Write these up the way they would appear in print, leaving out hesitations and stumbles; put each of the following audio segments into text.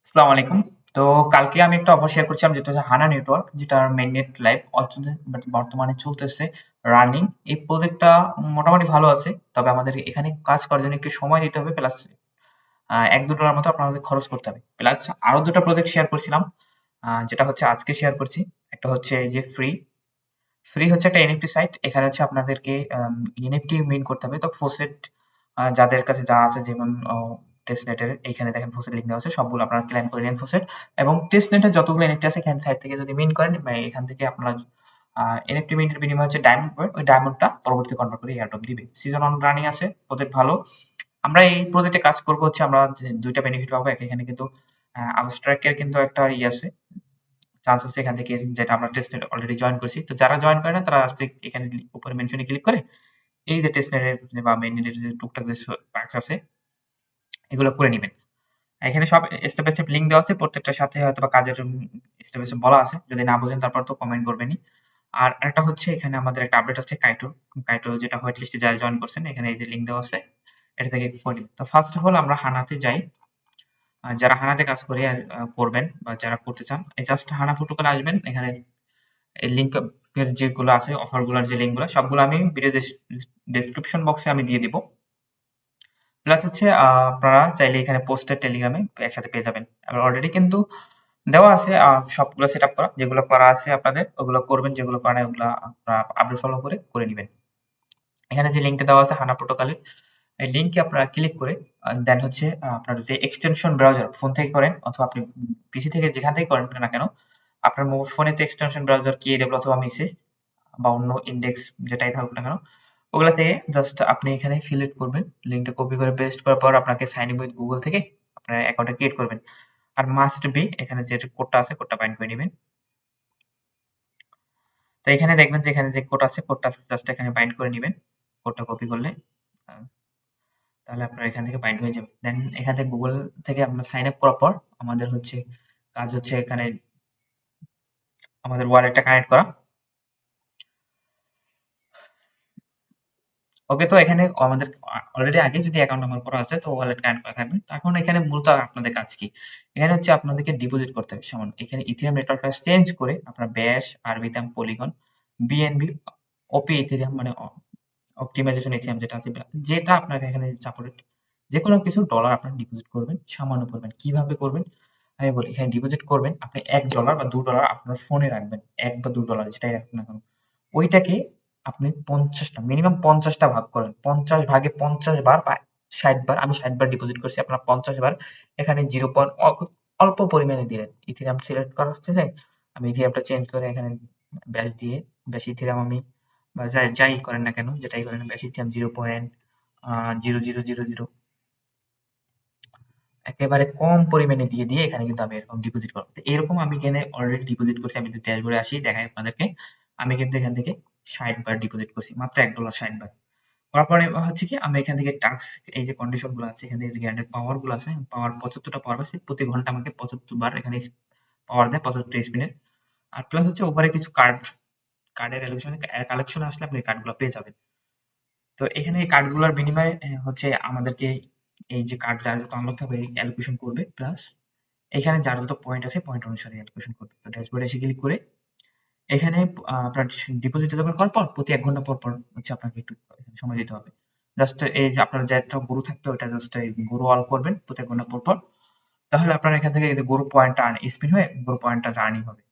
আসসালামু আলাইকুম। তো কালকে আমি একটা অফার শেয়ার করছিলাম যেটা হচ্ছে হানা নেটওয়ার্ক, যেটার মেইননেট লাইভ বর্তমানে চলতেছে রানিং। এই প্রজেক্টটা মোটামুটি ভালো আছে, তবে আমাদের এখানে কাজ করার জন্য একটু সময় দিতে হবে, প্লাস $1-2 মতো আপনাদের খরচ করতে হবে। প্লাস আরো দুটো প্রজেক্ট শেয়ার করছিলাম, যেটা হচ্ছে আজকে শেয়ার করছি। একটা হচ্ছে এই যে ফ্রি ফ্রি হচ্ছে একটা এনএফটি সাইট। এখানে হচ্ছে আপনাদেরকে এনএফটি মিন করতে হবে। তো ফোসেট যাদের কাছে যা আছে, যেমন টেস্টনেটের এইখানে দেখেন ফোসেট লিঙ্ক দেওয়া আছে, সবগুলো আপনারা ক্লেম করে নিন ফোসেট। এবং টেস্টনেটের যতগুলো এনএফটি আছে এখান সাইট থেকে যদি মিন করেন, বা এখান থেকে আপনারা এনএফটি মিনের বিনিময়ে হচ্ছে ডায়মন্ড পাবেন। ওই ডায়মন্ডটা পরবর্তী কনভার্ট করে এয়ারড্রপ দিবে। সিজন অন রানিং আছে, প্রজেক্ট ভালো। আমরা এই প্রজেক্টে কাজ করব হচ্ছে আমরা যে দুইটা বেনিফিট পাবো। এখানে কিন্তু আবস্ট্রাক্টের কিন্তু একটা আছে, চান্স আছে এখান থেকে, যেটা আমরা টেস্টনেট অলরেডি জয়েন করছি। তো যারা জয়েন করে না তারা আসলে এখানে উপরে মেনশনে ক্লিক করে এই যে টেস্টনেটের বা মেইননেটের যে টুকটাক যে পার্টস আছে এগুলো করে নেবেন। এখানে সব স্টেপ বাই স্টেপ লিংক দেওয়া আছে, প্রত্যেকটার সাথে হয়তো বা কাজের স্টেপ বাই স্টেপ বলা আছে। যদি না বোঝেন তারপর তো কমেন্ট করবেনই। আর একটা হচ্ছে এখানে আমাদের একটা আপডেট আছে কাইটো। কাইটো যেটা হোয়াইট লিস্টে যারা জয়েন করছেন, এখানে এই যে লিংক দেওয়া আছে, এটা থেকে করে নিবেন। তো ফার্স্ট অফ অল আমরা হানাতে যাই। যারা হানাতে কাজ করে আর করবেন বা যারা করতে চান, এই জাস্ট হানা প্রোটোকলে আসবেন। এখানে এই লিংক এর যেগুলো আছে, অফার গুলার যে লিংক গুলো সবগুলো আমি ভিডিও ডেসক্রিপশন বক্সে আমি দিয়ে দিব। প্লাস হচ্ছে আপনারা চাইলে এখানে পোস্টের টেলিগ্রামে একসাথে পেয়ে যাবেন। আর অলরেডি কিন্তু দেওয়া আছে সবগুলো সেট আপ করা, যেগুলো করা আছে আপনাদের ওগুলো করবেন, যেগুলো করা নাই ওগুলো আপনারা আপডেট ফলো করে করে নেবেন। এখানে যে লিঙ্কটা দেওয়া আছে হানা প্রোটোকলের, এই লিঙ্কে আপনারা ক্লিক করে দেন হচ্ছে আপনার যে এক্সটেনশন ব্রাউজার ফোন থেকে করেন অথবা আপনি পিসি থেকে যেখান থেকে করেন না কেন, আপনার ফোনে তো এক্সটেনশন ব্রাউজার KW অথবা মেসেজ বা অন্য ইন্ডেক্স যেটাই থাকুক না কেন, ওগুলা থেকে জাস্ট আপনি এখানে সিলেক্ট করবেন, লিঙ্কটা কপি করে পেস্ট করার পর আপনাকে সাইন ইন উইথ গুগল থেকে আপনার অ্যাকাউন্টটা ক্রিয়েট করবেন। আর মাস্ট বি এখানে যে কোডটা আছে কোডটা বাইন্ড করে নেবেন। তো এখানে দেখবেন যে এখানে যে কোড আছে কোডটা জাস্ট এখানে বাইন্ড করে নেবেন। কোডটা কপি করলে আহ, তাহলে আপনার এখান থেকে বাইন্ড হয়ে যাবে। দেন এখান থেকে গুগল থেকে আপনার সাইন আপ করার পর আমাদের হচ্ছে কাজ হচ্ছে এখানে আমাদের ওয়ালেটটা কানেক্ট করা। ওকে, তো এখানে আমাদের অলরেডি আগে যদি অ্যাকাউন্ট নাম্বার করা আছে তো ওয়ালেট কানেক্ট করা থাকবে। এখন এখানে মূলত আপনাদের কাজ কি? এখানে হচ্ছে আপনাদেরকে ডিপোজিট করতে হবে সামান্য। এখানে ইথিরিয়াম নেটওয়ার্কটা চেঞ্জ করে আপনার ব্যাশ, আরবিটাম, পলিগন, বিএনবি, ওপি ইথিরিয়াম মানে অপটিমাইজেশন ইথিরিয়াম যেটা আছে, যেটা আপনার এখানে সাপোর্টেড, যে কোনো কিছু ডলার আপনার ডিপোজিট করবেন, সামান্য করবেন। কিভাবে করবেন আমি বলি। এখানে ডিপোজিট করবেন আপনি $1 বা $2 আপনার ফোনে রাখবেন, $1 বা $2 যেটাই রাখবেন না কেন, ওইটাকে আপনি 50টা মিনিমাম 50টা ভাগ করেন। 50 ভাগে 50 বার বা 60 বার, আমি 60 বার ডিপোজিট করছি, আপনার 50 বার এখানে 0. অল্প পরিমাণে দিলেন। ইথিরিয়াম সিলেক্ট করা হচ্ছে যে আমি ইথিরিয়ামটা চেঞ্জ করে এখানে ব্যাশ দিয়ে, ব্যাশ ইথিরিয়াম আমি বা যাই করেন না কেন, যেটাই করেন ব্যাশ ইথিরিয়াম 0.0000 একেবারে কম পরিমাণে দিয়ে দিয়ে এখানে কিন্তু আমি এরকম ডিপোজিট করবো। তো এরকম আমি এখানে অলরেডি ডিপোজিট করছি। আমি যদি ড্যাশবোর্ডে আসি দেখাই আপনাদেরকে, আমি কিন্তু এখান থেকে 60 বার ডিপোজিট করছি, মাত্র $1 60 বার। করার পরে হচ্ছে কি আমি এখান থেকে টাস্ক, এই যে কন্ডিশন গুলো আছে এখান থেকে যে গ্যারান্টেড পাওয়ার গুলো আছে, পাওয়ার 75টা পাওয়ার পাচ্ছি, প্রতি ঘন্টা আমাকে 75 বার এখানে পাওয়ার দেয়, 75 স্পিনের। আর প্লাস হচ্ছে উপরে কিছু কার্ডের কালেকশন আসলে আপনি কার্ড গুলো পেয়ে যাবেন। তো এখানে এই কার্ড গুলোর বিনিময়ে হচ্ছে আমাদেরকে এই যে কার্ড যার যত আনলক থাকবে অ্যালোকেশন করবে, প্লাস এখানে যার যত পয়েন্ট আছে পয়েন্ট অনুসারে অ্যালোকেশন করবে। তো ড্যাশবোর্ডে এসে ক্লিক করে এখানে আপনার ডিপোজিট যখন করার পর প্রতি 1 ঘন্টা পর পর হচ্ছে আপনাকে একটু সময় দিতে হবে। জাস্ট এই যে আপনার যে একটা গরু থাকবে ওটা জাস্ট এই গরু অল করবেন প্রতি 1 ঘন্টা পর পর। তাহলে আপনার এখান থেকে এই যে গরু পয়েন্টটা স্পিন হয়ে গরু পয়েন্টটা জার্নি হবে।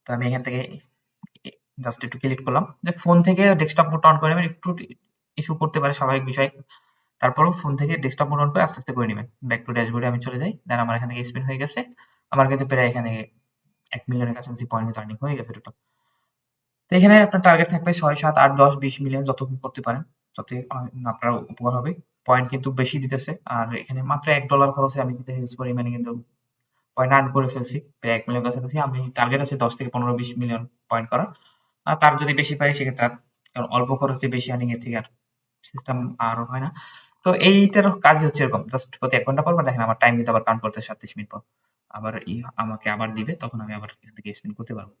তো আমি এখান থেকে জাস্ট একটু ক্লিক করলাম যে ফোন থেকে ডেস্কটপ মোড অন করে নেবেন। একটু ইস্যু করতে পারে, স্বাভাবিক বিষয়। তারপরেও ফোন থেকে ডেস্কটপ মোড অন করে আস্তে আস্তে করে নেবেন। ব্যাক টু ড্যাশবোর্ডে আমি চলে যাই। দেন আমার এখান থেকে স্পিন হয়ে গেছে। আমার কিন্তু প্রায় এখানে 1 মিলিয়নের কাছাকাছি পয়েন্ট আর্নিং হয়ে গেছে টোটাল। তো এখানে আপনার টার্গেট থাকবে 6, 7, 8, 10, 20 মিলিয়ন যতক্ষণ করতে পারেন, ততই আপনার উপকার হবে। পয়েন্ট কিন্তু বেশি দিতেছে। আর এখানে মাত্র $1 খরচে আমি কিন্তু হিউজ পরিমাণে কিন্তু পয়েন্ট আর্ন করে ফেলছি। প্রায় 1 মিলিয়ন কাছাকাছি। আমি টার্গেট আছে 10 থেকে 15, 20 মিলিয়ন পয়েন্ট করার। আর তার যদি বেশি পাই সেক্ষেত্রে কারণ অল্প খরচে বেশি আর্নিং এর থেকে আর সিস্টেম আর হয় না। তো এইটার কাজই হচ্ছে এরকম। জাস্ট প্রতি 1 ঘন্টা পর পর দেখেন আমার টাইম কিন্তু আবার কাউন্ট করতে 37 মিনিট পর। আবার আমাকে আবার দিবে, তখন আমি আবার এখান থেকে স্পেন্ড করতে পারবো।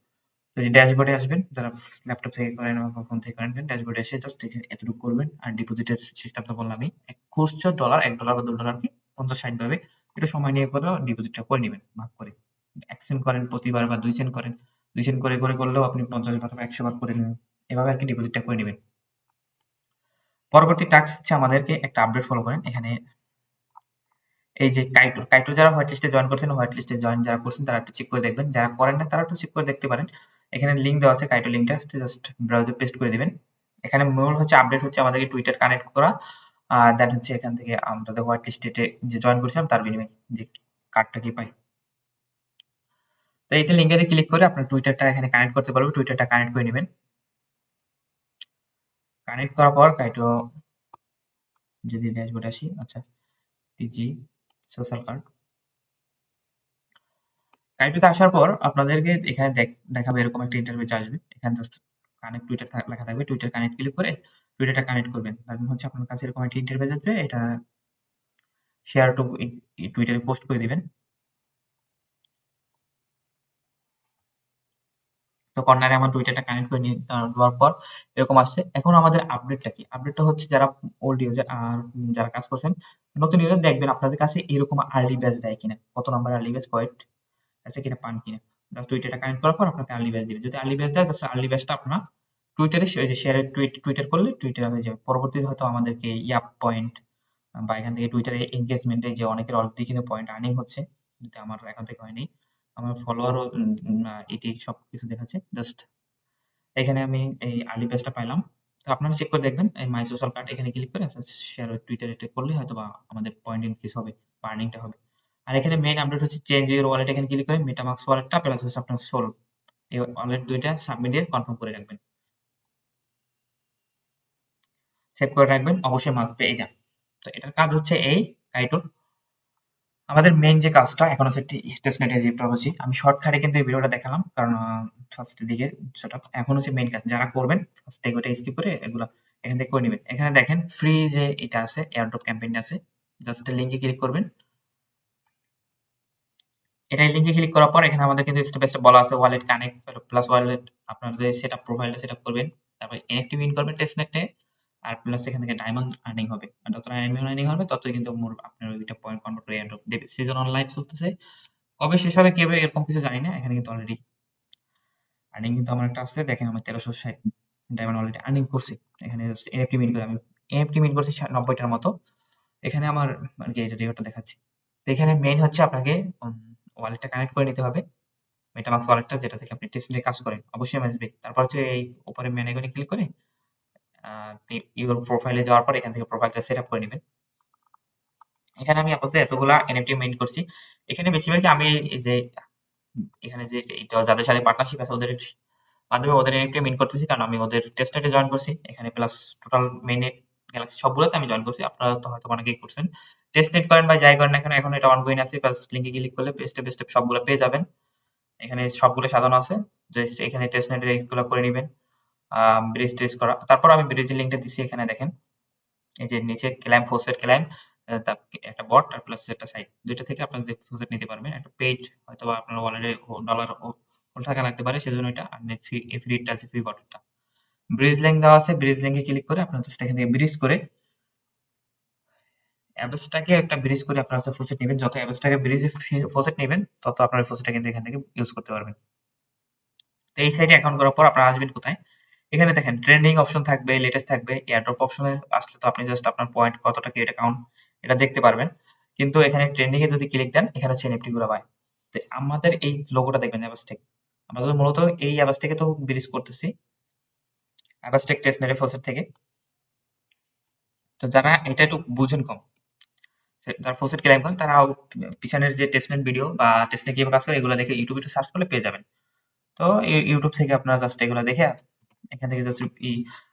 তো যে ড্যাশবোর্ডে আসবেন, যারা ল্যাপটপ থেকে করেন বা ফোন থেকে করেন, ড্যাশবোর্ডে এসে জাস্ট এখানে এতটুকু করবেন। আর ডিপোজিটের সিস্টেমটা বললামই, খুচরো ডলার $1 বা $2 কি 50-60 ভাবে একটু সময় নিয়ে করে ডিপোজিটটা করে নেবেন ভাগ করে। 1 সেন্ট করেন প্রতিবার বা 2 সেন্ট করেন। 2 সেন্ট করে করলেও আপনি 50 বার বা 100 বার করে নেবেন। এভাবে আরকি ডিপোজিটটা করে নেবেন। পরবর্তী টাস্ক হচ্ছে আমাদেরকে একটা আপডেট ফলো করেন। এখানে এই যে কাইটো যারা হোয়াইট লিস্টে জয়েন করছেন, হোয়াইট লিস্টে জয়েন যারা করছেন তারা একটু চেক করে দেখবেন। যারা করেন না তারা একটু চেক করে দেখতে পারেন। এখানে লিঙ্ক দেওয়া আছে, কাইটো লিঙ্কটা জাস্ট ব্রাউজারে পেস্ট করে দিবেন। এখানে মূল হচ্ছে আপডেট হচ্ছে আমাদেরকে টুইটার কানেক্ট করা। দেন হচ্ছে এখান থেকে আমাদের হোয়াইট লিস্টে যে জয়েন করেছিলাম তার বিনিময়ে যে কার্ডটা কি পাই। তো এইটা লিঙ্কে ক্লিক করে আপনার টুইটারটা এখানে কানেক্ট করতে পারবে। টুইটারটা কানেক্ট করে নেবেন। কানেক্ট করার পর কাইটো যদি ড্যাশবোর্ডে আসি, আচ্ছা টিজি সোশ্যাল কার্ড কাইটোতে আসার পর আপনাদেরকে এখানে দেখাবে এরকম একটা ইন্টারফেস আসবে। এখানে জাস্ট কানেক্ট টুইটার লেখা থাকবে। টুইটার কানেক্ট ক্লিক করে টুইটারটা কানেক্ট করবেন। তারপর হচ্ছে আপনার কাছে এরকম একটা ইন্টারফেস আসবে। এটা শেয়ার টু টুইটারে পোস্ট করে দিবেন। তো কর্নারে আমার টুইটারটা কানেক্ট করে নিয়ে দেওয়ার পর এরকম আসছে। এখন আমাদের আপডেটটা কি? আপডেটটা হচ্ছে যারা ওল্ড ইউজার আর যারা কাজ করছেন, নতুন ইউজার দেখবেন আপনাদের কাছে এরকম আর্লি ব্যাচ দেয় কিনা, কত নাম্বার আর্লি ব্যাচ কয়েক্ট আছে কিনা পান কিনা। জাস্ট টুইটারটা কানেক্ট করার পর আপনাকে আর্লি ব্যাচ দিবে। যদি আর্লি ব্যাচ দেয় জাস্ট আর্লি ব্যাচটা আপনার টুইটারে ওই যে শেয়ারের টুইটার করলে টুইটার হয়ে যাবে। পরবর্তীতে হয়তো আমাদেরকে ইয়াপ পয়েন্ট বা এখান থেকে টুইটারে এনগেজমেন্টে যে অনেকের অলরেডি কিন্তু পয়েন্ট আর্নিং হচ্ছে, কিন্তু আমার এখন থেকে হয়নি। আমার ফলোয়ারও এটি সবকিছু দেখাচ্ছে। জাস্ট এখানে আমি এই আর্লি ব্যাচটা পাইলাম। তো আপনারা চেক করে দেখবেন এই মাই সোশ্যাল কার্ড এখানে ক্লিক করে শেয়ার টুইটার এটা করলে হয়তো বা আমাদের পয়েন্ট ইনক্রিজ হবে বা আর্নিংটা হবে। আর এখানে মেইন আপডেট হচ্ছে চেঞ্জ ইউর ওয়ালেট, এখানে ক্লিক করে মেটামাক্স ওয়ালেটটা প্লাস হচ্ছে আপনার সোল এই ওয়ালেট দুইটা সাবমিট দিয়ে কনফার্ম করে রাখবেন, সেভ করে রাখবেন, অবশ্যই মাস্ট পেয়ে যান। তো এটার কাজ হচ্ছে এই কাইটোর আমাদের মেইন যে কাজটা এখন হচ্ছে টেস্টনেট ইজিপ্টোলজি। আমি শর্টকাটে কিন্তু এই ভিডিওটা দেখালাম কারণ ফার্স্ট দিকে সেটা এখন হচ্ছে মেইন কাজ যারা করবেন ফার্স্ট এগুলো স্কিপ করে এগুলা এখান থেকে করে নেবেন। এখানে দেখেন ফ্রি যে এটা আছে এয়ারড্রপ ক্যাম্পেইন আছে, জাস্ট লিংকে ক্লিক করবেন। এটা লিংকে ক্লিক করার পর এখানে আমাদের কিন্তু স্টেপ বাই স্টেপ বলা আছে ওয়ালেট কানেক্ট প্লাস ওয়ালেট আপনার যে সেটআপ প্রোফাইলটা সেটআপ করবেন, তারপর এনএফটি মিন করবেন টেস্টনেটে, আর প্লাস এখান থেকে ডায়মন্ড আর্নিং হবে। আর যত ডায়মন্ড আর্নিং হবে ততই কিন্তু আপনার ওইটা পয়েন্ট কনভার্ট করে এয়ারড্রপ দেবে। সিজন অন লাইভ চলতেছে, কবে শেষ হবে কি হবে এরকম কিছু জানি না। এখানে কিন্তু অলরেডি আর্নিং কিন্তু আমার একটা আছে, দেখেন আমি 1360 ডায়মন্ড অলরেডি আর্নিং করছি। এখানে এনএফটি মিন করে আমি এনএফটি মিন করছি 90টার মতো। এখানে আমার আর কি এটা রিওয়ার্ডটা দেখাচ্ছি। তো এখানে মেইন হচ্ছে আপনাকে ওয়ালেটটা কানেক্ট করে নিতে হবে, মেটামাক্স ওয়ালেটটা যেটা থেকে আপনি টেস্ট নিয়ে কাজ করেন, অবশ্যই এমএসবি। তারপর হচ্ছে এই উপরে মেন আইকনে ক্লিক করে ইউর প্রোফাইলে যাওয়ার পর এখান থেকে প্রোফাইলটা সেট আপ করে নেবেন। এখানে আমি আপাতত এতগুলা এনএফটি মেইন করছি। এখানে বেশিরভাগই আমি এই যে এখানে যে এটা যাদের সাথে পার্টনারশিপ আছে ওদের মাধ্যমে ওদের এনএফটি মিন করতেছি, কারণ আমি ওদের টেস্টনেটে জয়েন করছি। এখানে প্লাস টোটাল মেইনেট গ্যালাক্সি সবগুলোতে আমি জয়েন করছি। আপনারা তো হয়তো অনেকেই করছেন, টেস্টনেট করেন বা যাই করেন না কেন এখন এটা অনগোয়িং আছে। প্লাস লিঙ্কে ক্লিক করলে স্টেপ বাই স্টেপ সবগুলো পেয়ে যাবেন। এখানে সবগুলো সাজানো আছে, জাস্ট এখানে টেস্টনেটের এইগুলো করে নেবেন। ব্রিজ টেস্ট করা, তারপর আমি ব্রিজের লিঙ্কটা দিচ্ছি। এখানে দেখেন এই যে নিচে ক্লাইম ফোসেট ক্লাইম একটা বট আর প্লাস একটা সাইট, দুইটা থেকে আপনার যে ফোসেট নিতে পারবেন। একটা পেইড হয়তো বা আপনার ওয়ালেটে ডলার হোল্ড থাকা লাগতে পারে, সেজন্য এটা। আর ফ্রি ফ্রিটা আছে, ফ্রি বটটা। ব্রিজ লিঙ্ক দেওয়া আছে, ব্রিজ লিঙ্কে ক্লিক করে আপনার জাস্ট এখান থেকে ব্রিজ করে অ্যাপসটাকে একটা ব্রিজ করে আপনার হচ্ছে ফোসেট নেবেন। যত অ্যাপসটাকে ব্রিজে ফোসেট নেবেন তত আপনার ফোসেটটা কিন্তু এখান থেকে ইউজ করতে পারবেন। তো এই সাইটে অ্যাকাউন্ট করার পর আপনারা আসবেন কোথায়, এখানে দেখেন ট্রেন্ডিং অপশন থাকবে, লেটেস্ট থাকবে। এয়ারড্রপ অপশনে আসলে তো আপনি জাস্ট আপনার পয়েন্ট কতটা ক্রেডিট অ্যাকাউন্ট এটা দেখতে পারবেন। কিন্তু এখানে ট্রেন্ডিং এ যদি ক্লিক দেন এখানে হচ্ছে এনএফটি গুলো পায়। তো আমাদের এই লোগোটা দেখবেন অ্যাবাস্টেক, আমরা তো মূলত এই অ্যাবাস্টেকে তো ব্রিজ করতেছি অ্যাবাস্টেক টেস্টনেট ফোসেট থেকে। তো যারা এটা একটু বুঝেন কম, যারা ফোসেট ক্লাইম করেন তারা পিছনের যে টেস্টনেট ভিডিও বা টেস্টনেট কিভাবে কাজ করে এগুলো দেখে ইউটিউবে সার্চ করলে পেয়ে যাবেন। তো ইউটিউব থেকে আপনারা জাস্ট এগুলো দেখে এখান থেকে জাস্ট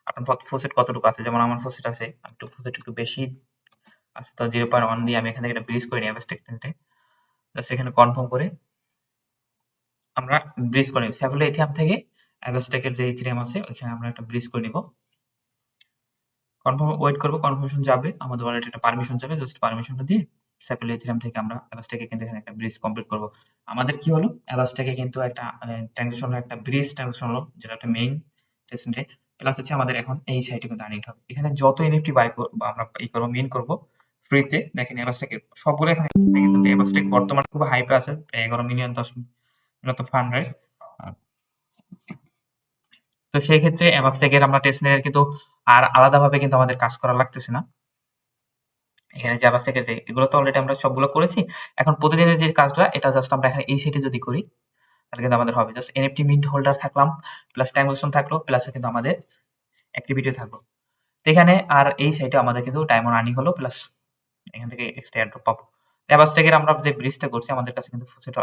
আপনার ফোসেট কতটুকু আছে, যেমন আমার ফোসেট আছে একটু ফোসেট একটু বেশি আছে, তো 0.1 দিয়ে আমি এখান থেকে একটা ব্রিজ করে নিই অ্যাভাস্টেক টেন্টে। জাস্ট এখানে কনফার্ম করে আমরা ব্রিজ করে নিই স্যাভেলো ইথিয়াম থেকে অ্যাভাস্টেকের যে ইথিরিয়াম আছে ওইখানে আমরা একটা ব্রিজ করে নিব। কনফার্ম ওয়েট করবো, কনফার্মেশন যাবে, আমাদের ওয়ালেটে একটা পারমিশন যাবে, জাস্ট পারমিশনটা দিয়ে স্যাভেলো ইথিরিয়াম থেকে আমরা অ্যাভাস্টেকে কিন্তু এখানে একটা ব্রিজ কমপ্লিট করব। আমাদের কি হলো, অ্যাভাস্টেকে কিন্তু একটা ট্রানজাকশন হলো, একটা ব্রিজ ট্রানজাকশন হলো, যেটা একটা মেইন টেস্টনেটে। প্লাস হচ্ছে আমাদের এখন এই সাইটে কিন্তু আর্নিং হবে। এখানে যত এনএফটি বাই আমরা ই করবো মেইন করবো ফ্রিতে। দেখেন অ্যাভাস্ট্যাকের সবগুলো এখানে দেখেন, কিন্তু অ্যাভাস্ট্যাক বর্তমানে খুব হাইপে আছে, 11 মিলিয়ন 10 মূলত ফান্ড রাইজ। তো সেই ক্ষেত্রে অ্যাভাস্ট্যাকের আমরা টেস্টনেটের কিন্তু আর আলাদাভাবে কিন্তু আমাদের কাজ করা লাগতেছে না। এখানে যে অ্যাভাস্ট্যাকের যে এগুলো তো অলরেডি আমরা সবগুলো করেছি। এখন প্রতিদিনের যে কাজটা এটা জাস্ট আমরা এখানে এই সাইটে যদি করি তাহলে কিন্তু আমাদের হবে। জাস্ট এনএফটি মিন্ট হোল্ডার থাকলাম, প্লাস ট্রানজাকশন থাকলো, প্লাস কিন্তু আমাদের অ্যাক্টিভিটি থাকলো। তো এখানে আর এই সাইটে আমাদের কিন্তু ডায়মন্ড আর্নিং হলো, প্লাস এখান থেকে এক্সট্রা এয়ারড্রপ পাবো। অ্যাভাস্ট্যাকের আমরা যে ব্রিজটা করছি আমাদের কাছে কিন্তু ফুসেট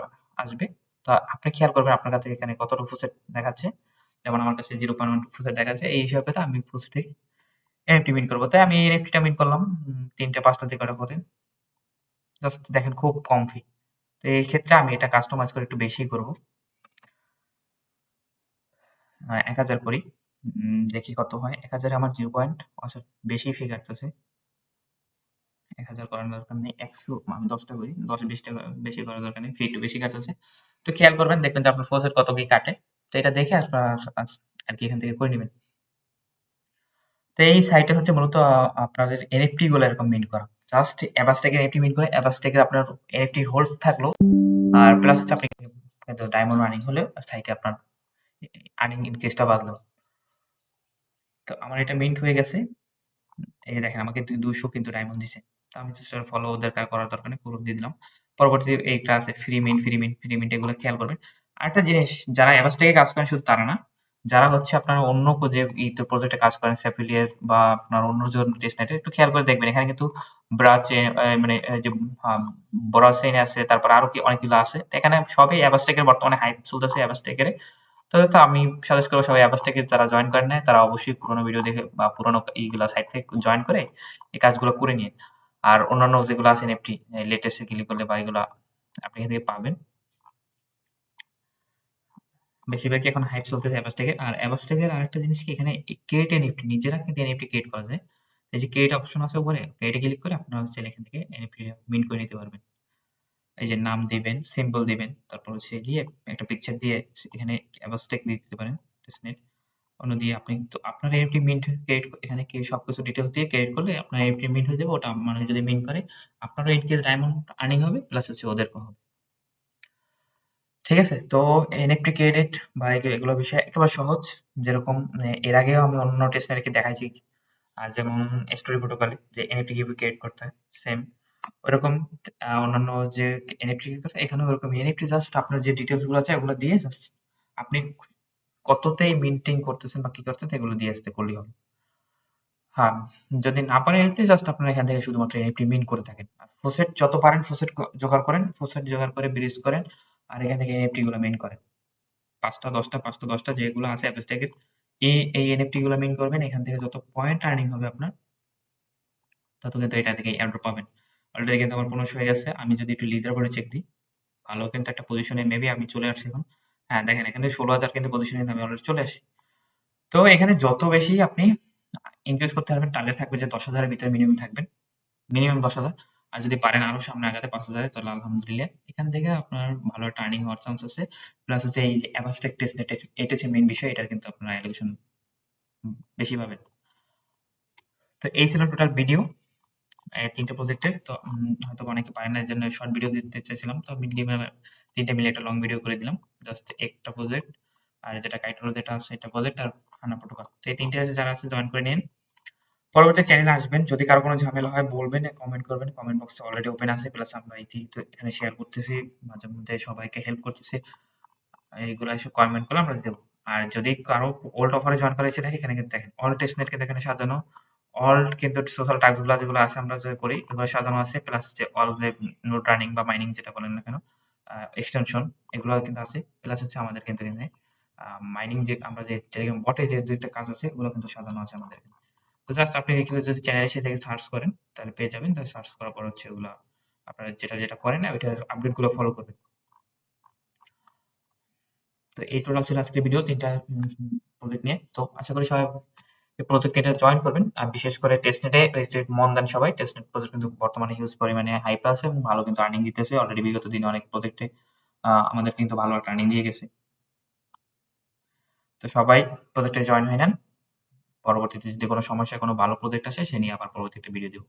আসবে। তো আপনি খেয়াল করবেন আপনার কাছে এখানে কতটুকু ফুসেট দেখাচ্ছে। যেমন আমার কাছে 0.1 ফুসেট দেখাচ্ছে। এই হিসাবে তো আমি ফুসেটে এনএফটি মিন্ট করবো। তাই আমি এনএফটিটা মিন্ট করলাম 3টা 5টা যে কটা করে। জাস্ট দেখেন খুব কম ফি। তো এই ক্ষেত্রে আমি এটা কাস্টমাইজ করে একটু বেশি করব। 1000 করি। দেখি কত হয়। 1000 এ আমার 0 পয়েন্ট আচ্ছা বেশি ফি কাটতেছে। 1000 করার দরকার নেই। 100 আমি 10টা করি। 10-20 টাকা বেশি করার দরকার নেই। ফি একটু বেশি কাটতেছে। তো খেয়াল করবেন দেখবেন যে আপনার ফোর্সের কত কি কাটে। তো এটা দেখে আপনার আর কি এখান থেকে করে নেবেন। তো এই সাইটে হচ্ছে মূলত আপনাদের এনএফটি গুলো এরকম মিন্ট করা। জাস্ট অ্যাভাস্ট্যাকের এনএফটি মিন্ট করে অ্যাভাস্ট্যাকের আপনার এনএফটি হোল্ড থাকলো। আর প্লাস হচ্ছে আপনি কিন্তু ডায়মন্ড রানিং হলেও সাইটে আপনার আর্নিং ইনক্রিজটা বাড়লো। তো আমার এটা মিন্ট হয়ে গেছে। এই যে দেখেন আমাকে 200 কিন্তু ডায়মন্ড দিছে। তো আমি জাস্ট ফলো ওদের করার দরকার নেই, পুরো দিয়ে দিলাম। পরবর্তীতে এইটা আছে ফ্রি মিন্ট এগুলো খেয়াল করবেন। আরেকটা জিনিস, যারা অ্যাভাস্ট্যাকে কাজ করেন শুধু তারা না, যারা হচ্ছে আপনার অন্য যে প্রজেক্টে কাজ করেন স্যাফিলিয়েট বা আপনার অন্য যে টেস্টনেটে একটু খেয়াল করে দেখবেন এখানে কিন্তু ব্রাচে মানে যে বরাসেন আছে, তারপর আরো কি অনেকগুলো আছে। এখানে সবই অ্যাভাস্ট্যাকের বর্তমানে হাইপ চলতেছে অ্যাভাস্ট্যাকের। তো আমি সাজেস্ট করবো সবাই অ্যাভাস্ট্যাকে যারা জয়েন করেন নাই তারা অবশ্যই পুরোনো ভিডিও দেখে বা পুরোনো এইগুলা সাইট থেকে জয়েন করে এই কাজগুলো করে নিন। আর অন্যান্য যেগুলো আছে এনএফটি লেটেস্ট ক্লিক করলে বা এগুলা আপনি এখান থেকে পাবেন। বেশিরভাগই এখন হাইপ চলতেছে অ্যাভাস্ট্যাকের। আর অ্যাভাস্ট্যাকের আরেকটা জিনিস কি, এখানে ক্রিয়েট এনএফটি নিজেরা কিন্তু এনএফটি ক্রিয়েট করা যায়। এই যে ক্রিয়েট অপশন আছে উপরে, ক্রিয়েটে ক্লিক করে আপনারা হচ্ছে এখান থেকে এনএফটি মিন্ট করে নিতে পারবেন। এই যে নাম দিবেন, সিম্বল দিবেন, তারপর হচ্ছে গিয়ে একটা পিকচার দিয়ে এখানে অ্যাভাস্ট্যাক দিয়ে দিতে পারেন টেস্টনেট অন্য দিয়ে। আপনি তো আপনার এনএফটি মিন্ট ক্রিয়েট এখানে কি সবকিছু ডিটেইলস দিয়ে ক্রিয়েট করলে আপনার এনএফটি মিন্ট হয়ে যাবে। ওটা মানুষ যদি মিন্ট করে আপনারও ইনকেস ডায়মন্ড আর্নিং হবে, প্লাস হচ্ছে ওদেরও হবে। ঠিক আছে? তো এনএফটি ক্রেডিট বা এগুলো বিষয় একেবারে সহজ। যেরকম এর আগেও আমি অন্য টেস্টনারিকে দেখাইছি। আর যেমন স্টোরি প্রোটোকলে যে এনএফটি কিভাবে ক্রিয়েট করতে হয় সেম ওরকম অন্যান্য যে এনএফটি ক্রিয়েট করতে হয়, এখানেও ওরকম এনএফটি জাস্ট আপনার যে ডিটেলস গুলো আছে ওগুলো দিয়ে জাস্ট আপনি কততে মিন্টিং করতেছেন বা কি করতেছেন এগুলো দিয়ে আসতে করলেই হবে। হ্যাঁ, যদি না পারেন এনএফটি জাস্ট আপনারা এখান থেকে শুধুমাত্র এনএফটি মিন্ট করে থাকেন। আর ফসেট যত পারেন ফসেট জোগাড় করেন, ফসেট জোগাড় করে ব্রিজ করেন আর এখান থেকে এনএফটি গুলো মিন্ট করেন। 5টা 10টা যেগুলো আছে অ্যাপস্ট্যাকের এই এনএফটি গুলো মিন করবেন। এখান থেকে যত পয়েন্ট আর্নিং হবে আপনার তত কিন্তু এটা থেকে এয়ারড্রপ পাবেন। অলরেডি কিন্তু আমার 15 হয়ে গেছে। আমি যদি একটু লিডার বোর্ডে চেক দিই, ভালো কিন্তু একটা পজিশনে মেবি আমি চলে আসছি এখন। হ্যাঁ দেখেন এখানে 16,000 কিন্তু পজিশনে কিন্তু আমি অলরেডি চলে আসছি। তো এখানে যত বেশি আপনি ইনক্রিজ করতে পারবেন, টার্গেট থাকবে যে 10,000 এর ভিতরে মিনিমাম থাকবেন, মিনিমাম 10,000। আর যদি পারেন আরো সামনে আগাতে 5,000 তাহলে আলহামদুলিল্লাহ এখান থেকে আপনার ভালো একটা আর্নিং হওয়ার চান্স আছে। প্লাস হচ্ছে এই যে অ্যাভাস্ট্যাক টেস্টনেট এটা হচ্ছে মেইন বিষয়, এটার কিন্তু আপনার অ্যালোকেশন বেশি পাবেন। তো এই ছিল টোটাল ভিডিও 3টে প্রজেক্টের। তো হয়তো অনেকে পারেন না, এর জন্য শর্ট ভিডিও দিতে চাইছিলাম। তো মিনিমাম 3টে মিলে একটা লং ভিডিও করে দিলাম। জাস্ট একটা প্রজেক্ট আর যেটা কাইটোর যেটা আছে এটা প্রজেক্ট আর হানা প্রোটোকল। তো এই 3টে যারা আছে জয়েন করে নিন। পরবর্তী চ্যানেলে আসবেন, যদি কারো কোনো ঝামেলা হয় বলবেন, কমেন্ট করবেন। কমেন্ট বক্স অলরেডি ওপেন আছে, প্লাস আমরা তো এখানে শেয়ার করতেছি, মাঝে মধ্যে সবাইকে হেল্প করতেছি। এইগুলো এসে কমেন্ট করলে আমরা দেবো। আর যদি কারো ওল্ড অফারে জয়েন করা ইচ্ছে থাকে এখানে কিন্তু দেখেন অল টেস্টনেট কিন্তু এখানে সাজানো। অল কিন্তু সোশ্যাল টাস্ক গুলো যেগুলো আছে আমরা যে করি এগুলো সাজানো আছে, প্লাস হচ্ছে অল যে নোট রানিং বা মাইনিং যেটা বলেন না কেন এক্সটেনশন এগুলো কিন্তু আছে, প্লাস হচ্ছে আমাদের কিন্তু এখানে মাইনিং যে আমরা যে টেলিগ্রাম বটে যে দুইটা কাজ আছে ওগুলো কিন্তু সাজানো আছে আমাদের এখানে। তো জাস্ট আপনি এখানে যদি চ্যানেল এসে থেকে সার্চ করেন তাহলে পেয়ে যাবেন। তাহলে সার্চ করার পর হচ্ছে ওগুলা আপনারা যেটা যেটা করেন ওইটার আপডেট গুলো ফলো করবেন। তো এই টোটাল ছিল আজকের ভিডিও 3টা প্রজেক্ট নিয়ে। তো আশা করি সবাই এই প্রজেক্ট এটা জয়েন করবেন। আর বিশেষ করে টেস্টনেটে মন দেন সবাই। টেস্টনেট প্রজেক্ট কিন্তু বর্তমানে হিউজ পরিমাণে হাইপ আছে এবং ভালো কিন্তু আর্নিং দিতেছে। অলরেডি বিগত দিনে অনেক প্রজেক্টে আমাদের কিন্তু ভালো একটা আর্নিং দিয়ে গেছে। তো সবাই প্রজেক্টে জয়েন হয়ে নেন। পরবর্তীতে যদি কোনো সমস্যা কোনো ভালো প্রজেক্ট আসে সে নিয়ে আবার পরবর্তী একটা ভিডিও দেবো।